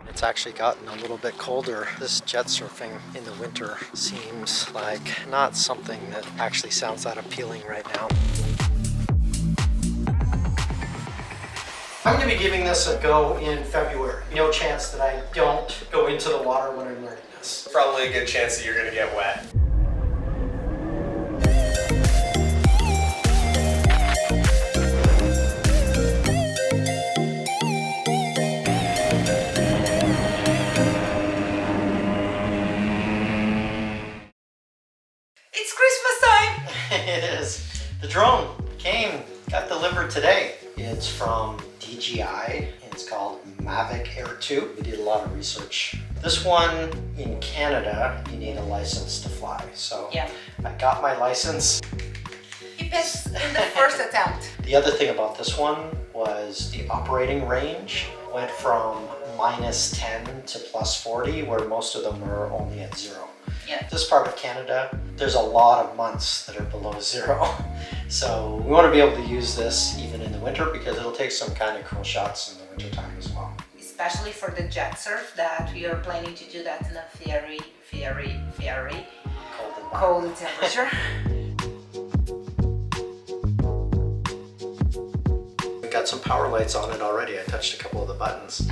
It's actually gotten a little bit colder. This jet surfing in the winter seems like not something that actually sounds that appealing right now. I'm going to be giving this a go in February. No chance that I don't go into the water when I'm learning this. Probably a good chance that you're going to get wet. It's Christmas time! It is. The drone got delivered today. It's from DJI. It's called Mavic Air 2. We did a lot of research. This one in Canada, you need a license to fly. So yeah. I got my license. He passed in the first attempt. The other thing about this one was the operating range went from -10 to +40, where most of them are only at 0. Yeah. This part of Canada, there's a lot of months that are below 0. So we want to be able to use this even in the winter because it'll take some kind of cool shots in the winter time as well. Especially for the Jetsurf, that we are planning to do that in a very, very, very cold temperature. We got some power lights on it already. I touched a couple of the buttons.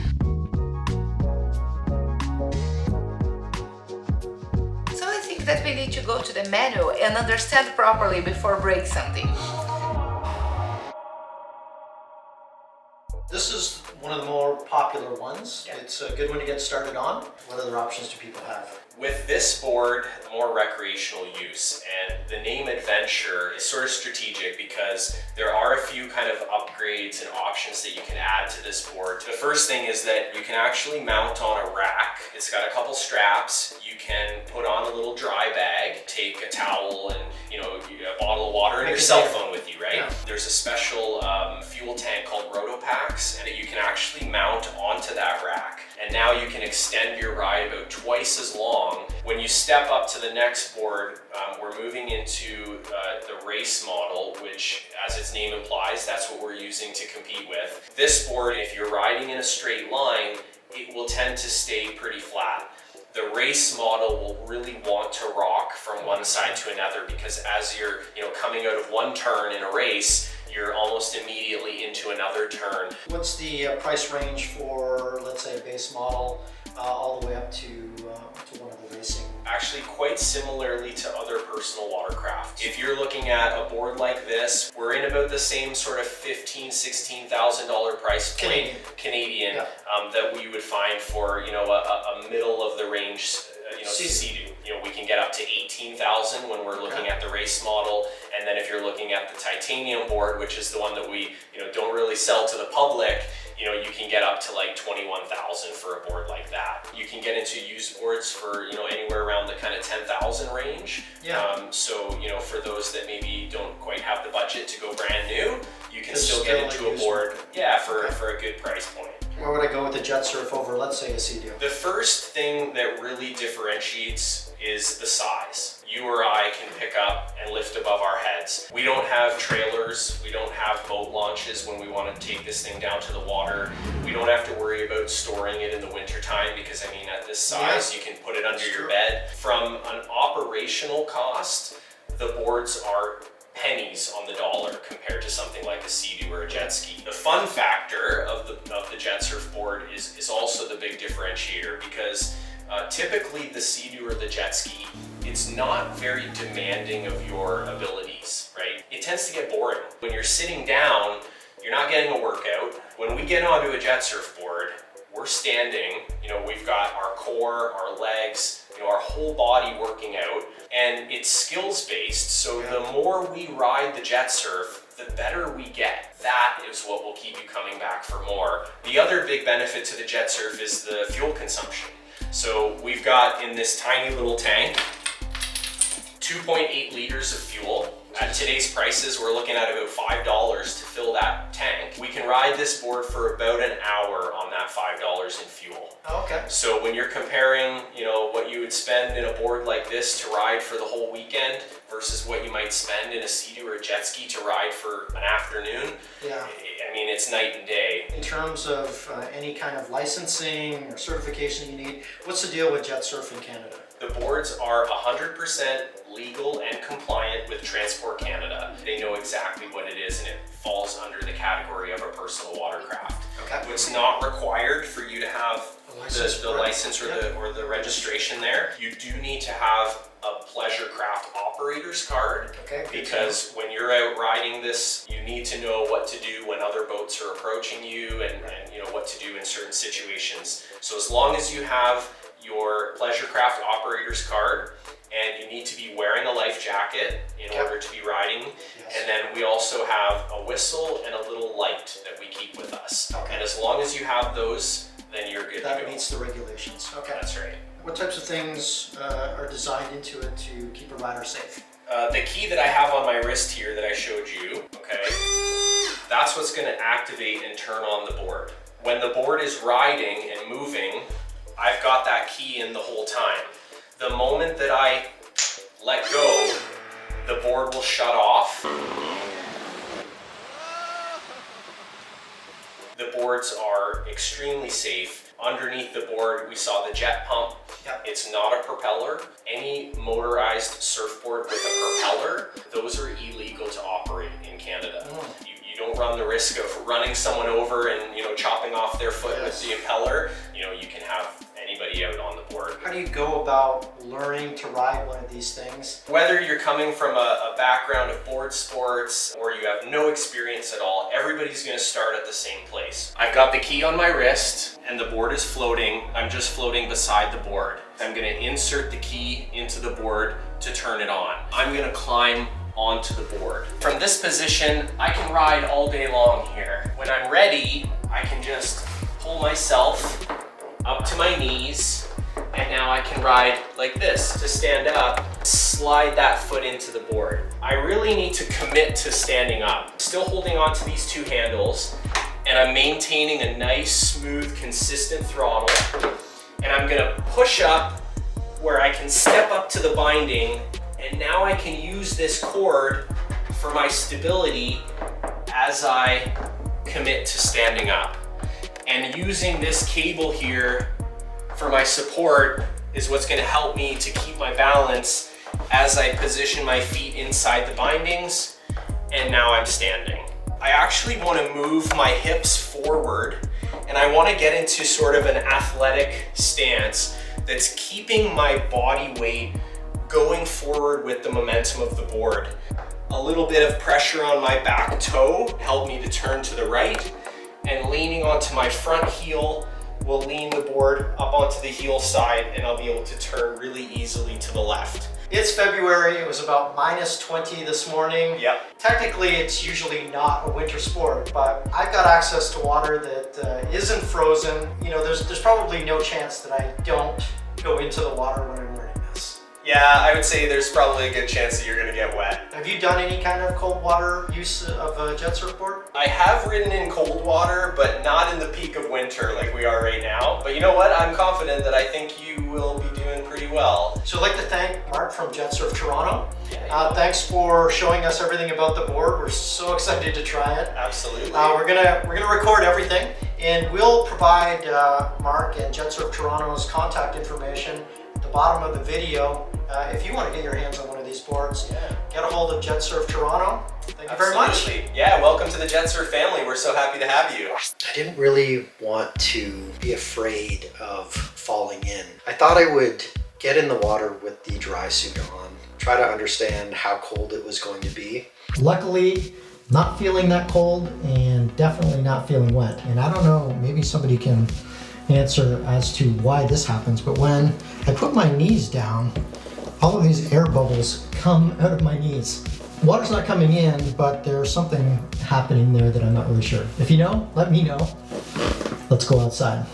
That we need to go to the menu and understand properly before break something. This is one of the more popular ones. Yeah. It's a good one to get started on. What other options do people have? With this board, more recreational use, and the name Adventure is sort of strategic because there are a few kind of upgrades and options that you can add to this board. The first thing is that you can actually mount on a rack. It's got a couple straps. You can put on a little dry bag, take a towel and a bottle of water and your cell phone with you, right? Yeah. There's a special fuel tank called Rotopacks and that you can actually mount onto that rack. And now you can extend your ride about twice as long. When you step up to the next board, we're moving into the race model, which, as its name implies, that's what we're using to compete with. This board, if you're riding in a straight line, it will tend to stay pretty flat. The race model will really want to rock from one side to another because as you're coming out of one turn in a race, you're almost immediately into another turn. What's the price range for, let's say, a base model all the way up to one of the racing? Actually, quite similarly to other personal watercraft. If you're looking at a board like this, we're in about the same sort of $15,000, $16,000 price point Canadian yeah. That we would find for a middle of the range Sea-Doo. We can get up to 18,000 when we're looking at the race model, and then if you're looking at the titanium board, which is the one that we don't really sell to the public, you can get up to like 21,000 for a board like that. You can get into used boards for anywhere around the kind of 10,000 range. Yeah. So for those that maybe don't quite have the budget to go brand new, you can still get into a board. Yeah, for a good price point. Where would I go with the Jetsurf over, let's say, a Sea-Doo? The first thing that really differentiates is the size. You or I can pick up and lift above our heads. We don't have trailers, we don't have boat launches when we want to take this thing down to the water. We don't have to worry about storing it in the winter time because at this size, you can put it under your bed. From an operational cost, the boards are pennies on the dollar compared to something like a Sea-Doo or a jet ski. The fun factor of the Jetsurf board is also the big differentiator because typically the Sea-Doo or the jet ski, it's not very demanding of your abilities, right? It tends to get boring. When you're sitting down, you're not getting a workout. When we get onto a Jetsurf board, we're standing, we've got our core, our legs, our whole body working out, and it's skills based. So the more we ride the Jetsurf, the better we get. That is what will keep you coming back for more. The other big benefit to the Jetsurf is the fuel consumption. So we've got in this tiny little tank, 2.8 liters of fuel. At today's prices, we're looking at about $5 to fill that tank. We can ride this board for about an hour on that $5 in fuel. Okay. So when you're comparing, what you would spend in a board like this to ride for the whole weekend versus what you might spend in a Sea-Doo or a jet ski to ride for an afternoon, yeah. mean, it's night and day. In terms of any kind of licensing or certification you need, what's the deal with Jetsurf in Canada? The boards are 100% legal and compliant with Transport Canada. They know exactly what it is, and it falls under the category of a personal watercraft. Okay. It's not required for you to have the right. license or the registration there. You do need to have a pleasure craft operator's card, Okay. because when you're out riding this, you need to know what to do when other boats are approaching you, and you know what to do in certain situations. So as long as you have your pleasure craft operator's card, and you need to be wearing a life jacket in order to be riding. Yes. And then we also have a whistle and a little light that we keep with us. Okay. And as long as you have those, then you're good to That go. meets the regulations. Okay. That's right. What types of things are designed into it to keep a rider safe? The key that I have on my wrist here that I showed you, okay, that's what's going to activate and turn on the board. When the board is riding and moving, I've got that key in the whole time. The moment that I let go, the board will shut off. The boards are extremely safe. Underneath the board, we saw the jet pump. Yep. It's not a propeller. Any motorized surfboard with a propeller, those are illegal to operate in Canada. You don't run the risk of running someone over and chopping off their foot with the impeller. You can have anybody out on the board. How do you go about learning to ride one of these things? Whether you're coming from a background of board sports or you have no experience at all, everybody's going to start at the same place. I've got the key on my wrist and the board is floating. I'm just floating beside the board. I'm going to insert the key into the board to turn it on. I'm going to climb onto the board. From this position, I can ride all day long here. When I'm ready, I can just pull myself up to my knees, and now I can ride like this. To stand up, slide that foot into the board. I really need to commit to standing up. Still holding on to these two handles, and I'm maintaining a nice, smooth, consistent throttle. And I'm gonna push up where I can step up to the binding, and now I can use this cord for my stability as I commit to standing up. And using this cable here for my support is what's going to help me to keep my balance as I position my feet inside the bindings, and now I'm standing. I actually want to move my hips forward, and I want to get into sort of an athletic stance that's keeping my body weight going forward with the momentum of the board. A little bit of pressure on my back toe helped me to turn to the right, and leaning onto my front heel will lean the board up onto the heel side, and I'll be able to turn really easily to the left. It's February, it was about -20 this morning. Yep. Technically, it's usually not a winter sport, but I've got access to water that isn't frozen. There's probably no chance that I don't go into the water when I'm learning this. Yeah, I would say there's probably a good chance that you're gonna get wet. Have you done any kind of cold water use of a jet surfboard? I have ridden in cold water, but not in the peak of winter like we are right now. But you know what? I'm confident that I think you will be doing pretty well. So I'd like to thank Mark from Jetsurf Toronto. Yeah, Thanks for showing us everything about the board. We're so excited to try it. absolutely. We're gonna record everything, and we'll provide Mark and Jetsurf Toronto's contact information at the bottom of the video. If you want to get your hands on one of these boards, get a hold of Jetsurf Toronto. Thank you very much. Absolutely. Yeah, welcome to the Jetsurf family. We're so happy to have you. I didn't really want to be afraid of falling in. I thought I would get in the water with the dry suit on, try to understand how cold it was going to be. Luckily, not feeling that cold and definitely not feeling wet. And I don't know, maybe somebody can answer as to why this happens, but when I put my knees down, all of these air bubbles come out of my knees. Water's not coming in, but there's something happening there that I'm not really sure. If you know, let me know. Let's go outside.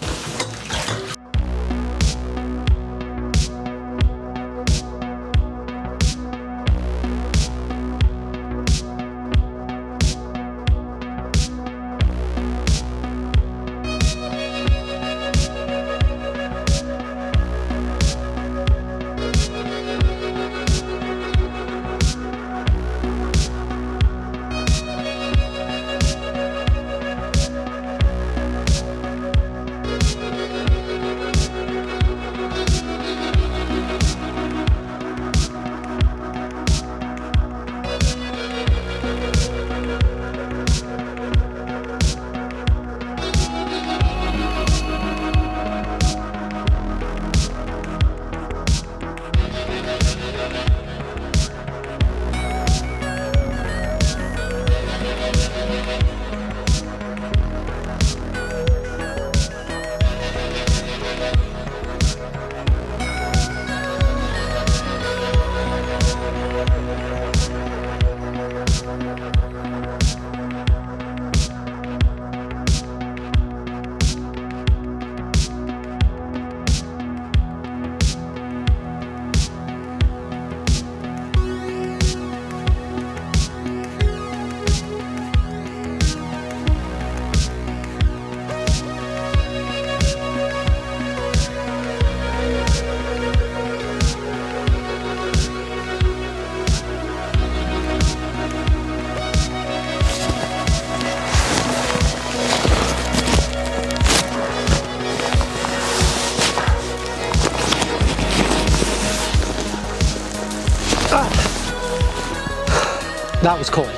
That was cold,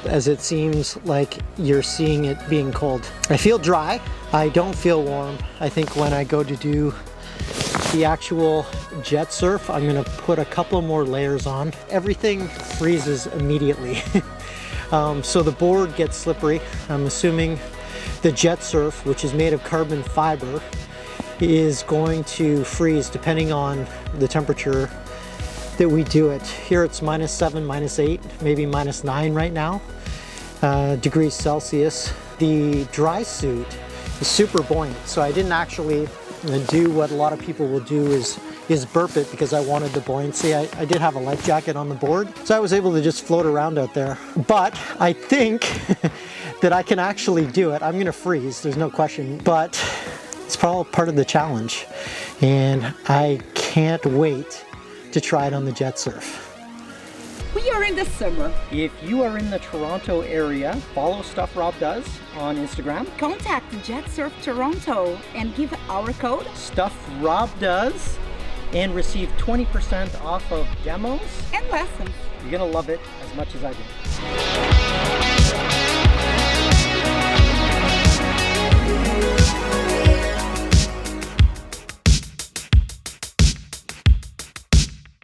as it seems like you're seeing it being cold. I feel dry. I don't feel warm. I think when I go to do the actual jet surf, I'm gonna put a couple more layers on. Everything freezes immediately. So the board gets slippery. I'm assuming the jet surf, which is made of carbon fiber, is going to freeze depending on the temperature that we do it. Here it's -7, -8, maybe -9 right now, degrees Celsius. The dry suit is super buoyant, so I didn't actually do what a lot of people will do is burp it because I wanted the buoyancy. I did have a life jacket on the board, so I was able to just float around out there. But I think that I can actually do it. I'm gonna freeze, there's no question, but it's probably part of the challenge, and I can't wait to try it on the jet surf. We are in the summer. If you are in the Toronto area, follow Stuff Rob Does on Instagram. Contact Jetsurf Toronto and give our code Stuff Rob Does and receive 20% off of demos. and lessons. You're gonna love it as much as I do.